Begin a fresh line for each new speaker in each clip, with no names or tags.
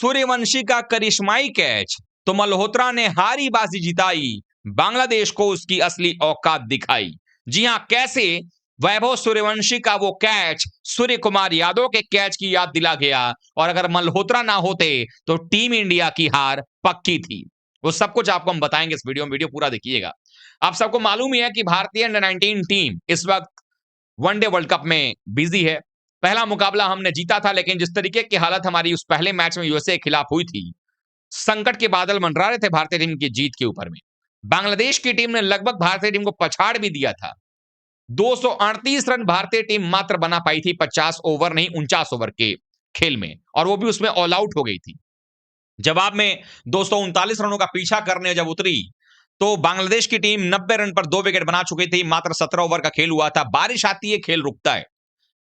सूर्यवंशी का करिश्माई कैच, तो मल्होत्रा ने हारी बाजी जिताई, बांग्लादेश को उसकी असली औकात दिखाई। जी हां, कैसे वैभव सूर्यवंशी का वो कैच सूर्य कुमार यादव के कैच की याद दिला गया, और अगर मल्होत्रा ना होते तो टीम इंडिया की हार पक्की थी। वो सब कुछ आपको हम बताएंगे इस वीडियो पूरा देखिएगा। आप सबको मालूम ही है कि भारतीय अंडर 19 टीम इस वक्त वनडे वर्ल्ड कप में बिजी है। पहला मुकाबला हमने जीता था, लेकिन जिस तरीके की हालत हमारी उस पहले मैच में यूएसए के खिलाफ हुई थी, संकट के बादल मंडरा रहे थे भारतीय टीम की जीत के ऊपर में। बांग्लादेश की टीम ने लगभग भारतीय टीम को पछाड़ भी दिया था। 238 रन भारतीय टीम मात्र बना पाई थी 50 ओवर नहीं 49 ओवर के खेल में, और वो भी उसमें ऑल आउट हो गई थी। जवाब में 239 रनों का पीछा करने जब उतरी तो बांग्लादेश की टीम 90 रन पर 2 विकेट बना चुकी थी। मात्र 17 ओवर का खेल हुआ था। बारिश आती है, खेल रुकता है,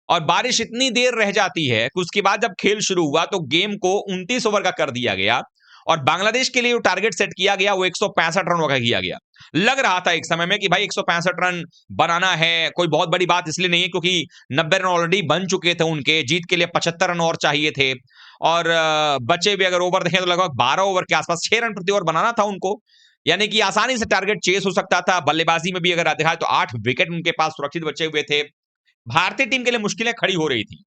और बारिश इतनी देर रह जाती है कि उसके बाद जब खेल शुरू हुआ तो गेम को 29 ओवर का कर दिया गया, और बांग्लादेश के लिए जो टारगेट सेट किया गया वो 165 रनों का किया गया। लग रहा था एक समय में कि भाई 165 रन बनाना है, कोई बहुत बड़ी बात इसलिए नहीं है क्योंकि 90 रन ऑलरेडी बन चुके थे उनके, जीत के लिए 75 रन और चाहिए थे, और बचे भी अगर ओवर देखें तो लगभग 12 ओवर के आसपास 6 रन प्रति ओवर बनाना था उनको, यानी कि आसानी से टारगेट चेस हो सकता था। बल्लेबाजी में भी अगर देखा तो 8 विकेट उनके पास सुरक्षित बचे हुए थे। भारतीय टीम के लिए मुश्किलें खड़ी हो रही थी,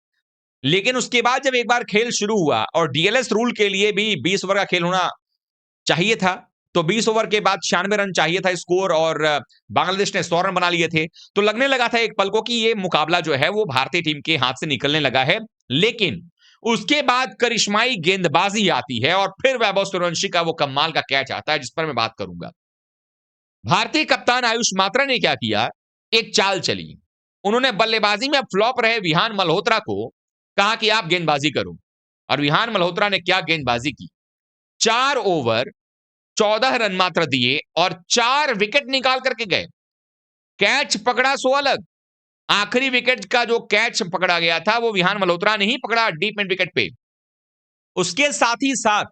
लेकिन उसके बाद जब एक बार खेल शुरू हुआ और डीएलएस रूल के लिए भी 20 ओवर का खेल होना चाहिए था, तो 20 ओवर के बाद 96 रन चाहिए था स्कोर, और बांग्लादेश ने 100 रन बना लिए थे। तो लगने लगा था एक पल को कि ये मुकाबला जो है वो भारतीय टीम के हाथ से निकलने लगा है। लेकिन उसके बाद करिश्माई गेंदबाजी आती है, और फिर वैभव सूर्यवंशी का वो कमाल का कैच आता है जिस पर मैं बात करूंगा। भारतीय कप्तान आयुष मात्रा ने क्या किया, एक चाल चली। उन्होंने बल्लेबाजी में फ्लॉप रहे विहान मल्होत्रा को कहा कि आप गेंदबाजी करो, और विहान मल्होत्रा ने क्या गेंदबाजी की। 4 ओवर 14 रन मात्र दिए और 4 विकेट निकाल करके गए। कैच पकड़ा सो अलग, आखिरी विकेट का जो कैच पकड़ा गया था वो विहान मल्होत्रा ने ही पकड़ा डीप मिड विकेट पे। उसके साथ ही साथ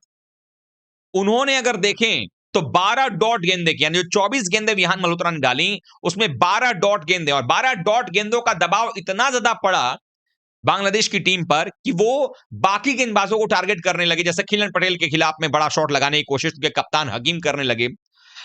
उन्होंने अगर देखें तो 12 डॉट गेंदे की, यानी जो 24 गेंदे विहान मल्होत्रा ने डाली उसमें 12 डॉट गेंदे, और 12 डॉट गेंदों का दबाव इतना ज्यादा पड़ा बांग्लादेश की टीम पर कि वो बाकी गेंदबाजों को टारगेट करने लगे, जैसे खिलन पटेल के खिलाफ में बड़ा शॉट लगाने की कोशिश उनके कप्तान हकीम करने लगे।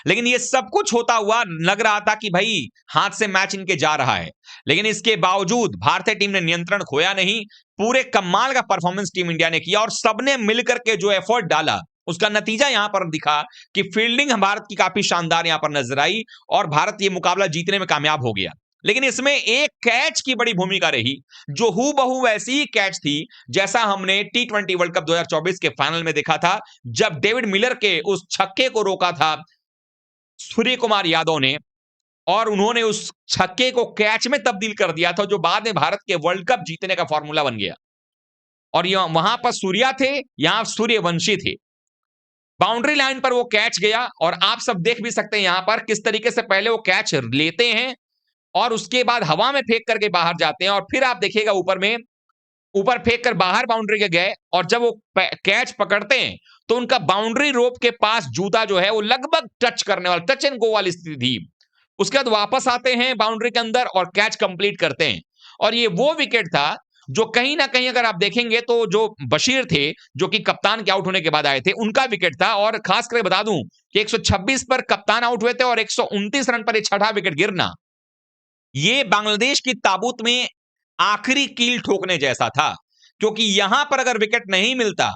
लेकिन ये सब कुछ होता हुआ लग रहा था कि भाई हाथ से मैच इनके जा रहा है, लेकिन इसके बावजूद भारतीय टीम ने नियंत्रण खोया नहीं। पूरे कमाल का परफॉर्मेंस टीम इंडिया ने किया, और सबने मिलकर के जो एफर्ट डाला उसका नतीजा यहां पर दिखा कि फील्डिंग भारत की काफी शानदार यहां पर नजर आई, और भारत ये मुकाबला जीतने में कामयाब हो गया। लेकिन इसमें एक कैच की बड़ी भूमिका रही, जो हूबहू वैसी ही कैच थी जैसा हमने टी20 वर्ल्ड कप 2024 के फाइनल में देखा था, जब डेविड मिलर के उस छक्के को रोका था सूर्य कुमार यादव ने, और उन्होंने उस छक्के को कैच में तब्दील कर दिया था, जो बाद में भारत के वर्ल्ड कप जीतने का फॉर्मूला बन गया। और वहां पर सूर्या थे, यहां सूर्यवंशी थे। बाउंड्री लाइन पर वो कैच गया, और आप सब देख भी सकते हैं यहां पर किस तरीके से पहले वो कैच लेते हैं और उसके बाद हवा में फेंक करके बाहर जाते हैं, और फिर आप देखिएगा ऊपर फेंक कर बाहर बाउंड्री के गए, और जब वो कैच पकड़ते हैं तो उनका बाउंड्री रोप के पास जूता जो है वो लगभग टच करने वाला, टच एंड गो वाली स्थिति थी। उसके बाद वापस आते हैं बाउंड्री के अंदर और कैच कंप्लीट करते हैं। और ये वो विकेट था जो कहीं ना कहीं अगर आप देखेंगे तो जो बशीर थे, जो कि कप्तान के आउट होने के बाद आए थे, उनका विकेट था। और खास करके बता दूं कि 126 पर कप्तान आउट हुए थे, और 129 रन पर 6ठा विकेट गिरना, ये बांग्लादेश की ताबूत में आखिरी कील ठोकने जैसा था, क्योंकि यहां पर अगर विकेट नहीं मिलता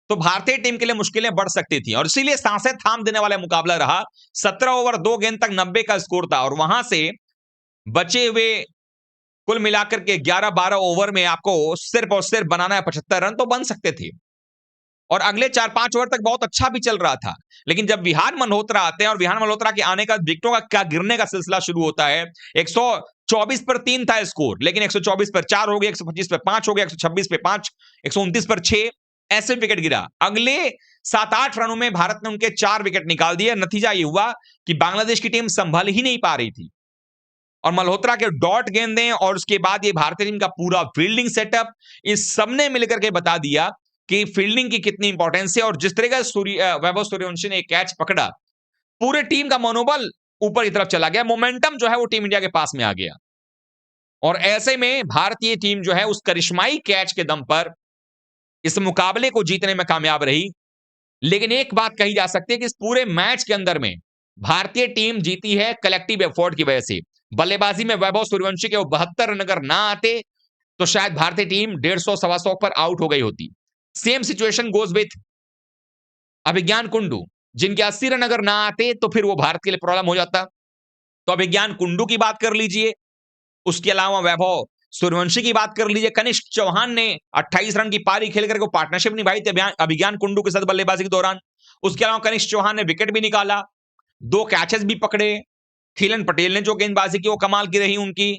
तो भारतीय टीम के लिए मुश्किलें बढ़ सकती थी, और इसीलिए सांसें थाम देने वाला मुकाबला रहा। 17 ओवर 2 गेंद तक 90 का स्कोर था, और वहां से बचे हुए कुल मिलाकर के 11-12 ओवर में आपको सिर्फ और सिर्फ बनाना है 75 रन, तो बन सकते थे, और अगले 4-5 ओवर तक बहुत अच्छा भी चल रहा था। लेकिन जब विहान मल्होत्रा आते हैं, और विहान मल्होत्रा के आने का विकेटों का क्या गिरने का सिलसिला शुरू होता है। 124 पर 3 था स्कोर, लेकिन 124 पर 4 हो गया, 125 पर 5 हो गया, 126 पे 5, 129 पर 6, ऐसे विकेट गिरा। अगले 7-8 रनों में भारत ने उनके 4 विकेट निकाल दिए। नतीजा यह हुआ कि बांग्लादेश की टीम संभल ही नहीं पा रही थी, और मल्होत्रा के डॉट गेंदें और उसके बाद ये भारतीय टीम का पूरा फील्डिंग सेटअप, इस सबने मिलकर के बता दिया कि फील्डिंग की कितनी इंपॉर्टेंस है। और जिस तरह का वैभव सूर्यवंशी ने कैच पकड़ा, पूरे टीम का मनोबल ऊपर की तरफ चला गया, मोमेंटम जो है वो टीम इंडिया के पास में आ गया। और ऐसे में भारतीय टीम जो है उस करिश्माई कैच के दम पर इस मुकाबले को जीतने में कामयाब रही। लेकिन एक बात कही जा सकती है कि इस पूरे मैच के अंदर में भारतीय टीम जीती है कलेक्टिव एफर्ट की वजह से। बल्लेबाजी में वैभव सूर्यवंशी के वो 72 रन अगर ना आते तो शायद भारतीय टीम 150 सवा 100 पर आउट हो गई होती। सेम सिचुएशन गोज विथ अभिज्ञान कुंडू, जिनके 80 रन अगर ना आते तो फिर वो भारत के लिए प्रॉब्लम हो जाता। तो अभिज्ञान कुंडू की बात कर लीजिए, उसके अलावा वैभव सूर्यवंशी की बात कर लीजिए, कनिष्क चौहान ने 28 रन की पारी खेल करके पार्टनरशिप निभाई थी अभिज्ञान कुंडू के साथ बल्लेबाजी के दौरान। उसके अलावा कनिष्क चौहान ने विकेट भी निकाला, 2 कैचेस भी पकड़े। खिलन पटेल ने जो गेंदबाजी की वो कमाल की रही उनकी।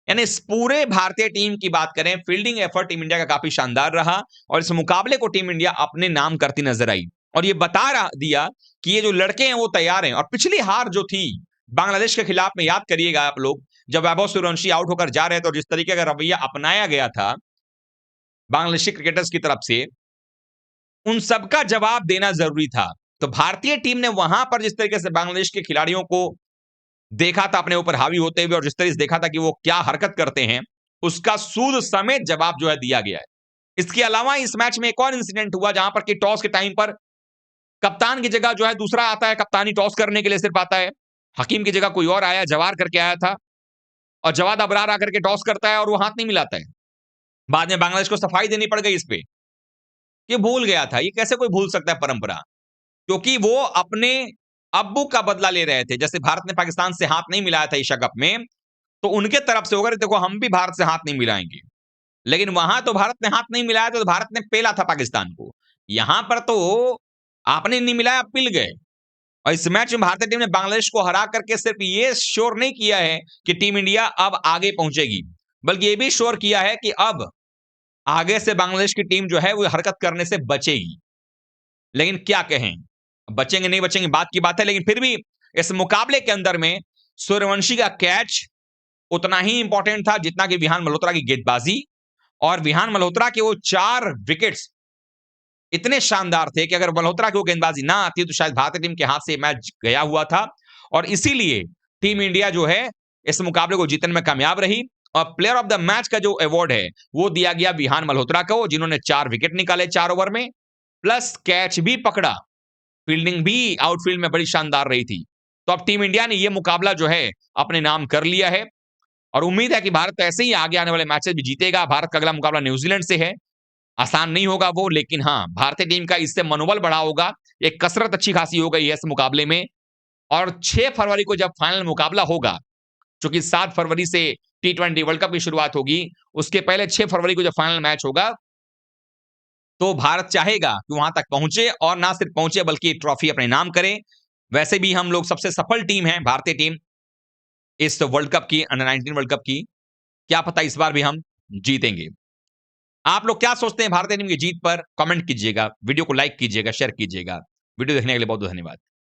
यानी इस पूरे भारतीय टीम की बात करें, फील्डिंग एफर्ट टीम इंडिया का काफी शानदार रहा और इस मुकाबले को टीम इंडिया अपने नाम करती नजर आई और ये बता दिया कि ये जो लड़के हैं वो तैयार हैं। और पिछली हार जो थी बांग्लादेश के खिलाफ में, याद करिएगा आप लोग, जब वैभव सूर्यवंशी आउट होकर जा रहे थे और जिस तरीके का रवैया अपनाया गया था बांग्लादेशी क्रिकेटर्स की तरफ से, उन सबका जवाब देना जरूरी था। तो भारतीय टीम ने वहां पर जिस तरीके से बांग्लादेश के खिलाड़ियों को देखा था अपने ऊपर हावी होते हुए और जिस तरीके से देखा था कि वो क्या हरकत करते हैं, उसका सूद समेत जवाब जो है दिया गया है। इसके अलावा इस मैच में एक और इंसिडेंट हुआ जहां पर कि टॉस के टाइम पर कप्तान की जगह जो है दूसरा आता है, कप्तानी टॉस करने के लिए सिर्फ आता है। हकीम की जगह कोई और आया, जवार करके आया था और जवाद अबरार आकर के टॉस करता है और वो हाथ नहीं मिलाता है। बाद में बांग्लादेश को सफाई देनी पड़ गई इस पे। ये भूल गया था, ये कैसे कोई भूल सकता है परंपरा? क्योंकि वो अपने अब्बू का बदला ले रहे थे। जैसे भारत ने पाकिस्तान से हाथ नहीं मिलाया था एशिया कप में, तो उनके तरफ से होगा देखो हम भी भारत से हाथ नहीं मिलाएंगे। लेकिन वहां तो भारत ने हाथ नहीं मिलाया, तो भारत ने पेला था पाकिस्तान को। यहां पर तो आपने नहीं मिलाया, पिल गए। और इस मैच में भारतीय टीम ने बांग्लादेश को हरा करके सिर्फ ये श्योर नहीं किया है कि टीम इंडिया अब आगे पहुंचेगी, बल्कि ये भी श्योर किया है कि अब आगे से बांग्लादेश की टीम जो है वो हरकत करने से बचेगी। लेकिन क्या कहें, बचेंगे नहीं बचेंगे बात की बात है। लेकिन फिर भी इस मुकाबले के अंदर में सूर्यवंशी का कैच उतना ही इंपॉर्टेंट था जितना कि विहान मल्होत्रा की गेंदबाजी। और विहान मल्होत्रा के वो 4 विकेट्स इतने शानदार थे कि अगर मल्होत्रा की वो गेंदबाजी ना आती तो शायद भारतीय टीम के हाथ से मैच गया हुआ था। और इसीलिए टीम इंडिया जो है इस मुकाबले को जीतने में कामयाब रही और प्लेयर ऑफ द मैच का जो अवार्ड है वो दिया गया विहान मल्होत्रा को, जिन्होंने 4 विकेट निकाले 4 ओवर में, प्लस कैच भी पकड़ा। फील्डिंग भी आउटफील्ड में बड़ी शानदार रही थी। तो अब टीम इंडिया ने यह मुकाबला जो है अपने नाम कर लिया है और उम्मीद है कि भारत ऐसे ही आगे आने वाले मैचेस भी जीतेगा। भारत का अगला मुकाबला न्यूजीलैंड से है, आसान नहीं होगा वो, लेकिन हाँ भारतीय टीम का इससे मनोबल बढ़ा होगा। एक कसरत अच्छी खासी हो गई है इस मुकाबले में। और 6 फरवरी को जब फाइनल मुकाबला होगा, क्योंकि 7 फरवरी से T20 वर्ल्ड कप की शुरुआत होगी, उसके पहले 6 फरवरी को जब फाइनल मैच होगा तो भारत चाहेगा कि वहां तक पहुंचे और ना सिर्फ पहुंचे बल्कि ट्रॉफी अपने नाम करें। वैसे भी हम लोग सबसे सफल टीम है भारतीय टीम इस वर्ल्ड कप की, अंडर 19 वर्ल्ड कप की। क्या पता इस बार भी हम जीतेंगे। आप लोग क्या सोचते हैं भारतीय टीम की जीत पर? कमेंट कीजिएगा, वीडियो को लाइक कीजिएगा, शेयर कीजिएगा। वीडियो देखने के लिए बहुत बहुत धन्यवाद।